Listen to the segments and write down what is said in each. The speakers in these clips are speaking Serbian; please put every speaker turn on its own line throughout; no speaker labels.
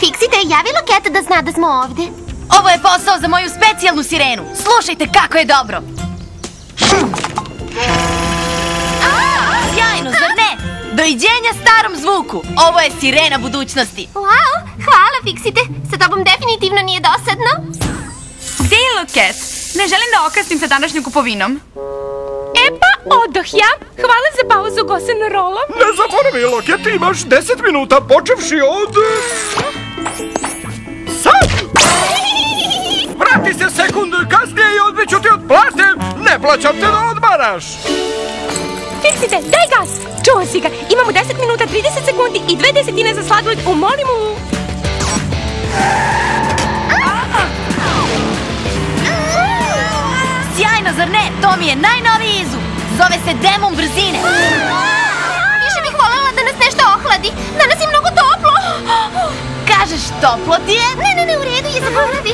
Fixite, javi Loketa da zna da smo ovde.
Ovo je posao za moju specijalnu sirenu. Slušajte kako je dobro. Sjajno, zar ne? Doviđenja starom zvuku. Ovo je sirena budućnosti.
Wow, hvala Fixite. Sa tobom definitivno nije dosadno.
Gde je Loket? Ne želim da okasnim sa današnjom kupovinom. E pa, odoh ja. Hvala za pauzu, Gosena Rola.
Ne zaboravi, Loket, imaš 10 minuta počevši od... sad! Vrati se sekundu kasnije i odbiću ti od plate. Ne plaćam te da odmaraš.
Fixite, daj gas! Čuo si ga, imamo 10 minuta, 30 sekundi i 2/10 za sladoled u Molimu.
Sjajno, zar ne? To mi je najnoviji izum. Zove se demon brzine.
Više bih voljela da nas nešto ohladi. Danas je mnogo toplo.
Kažeš toplo ti je?
Ne, u redu je, zaboravi.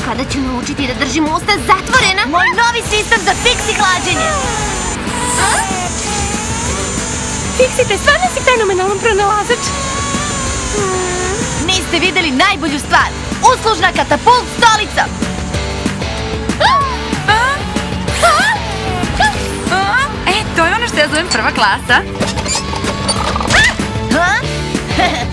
Kada ću naučiti da držim usta zatvorena?
Moj novi sistem za fiksi hlađenje.
Fixite, stvarno si fenomenalan pronalazač.
Niste videli najbolju stvar. Uslužna katapult stolica.
E, to je ono što ja zovem prva klasa.
Ha?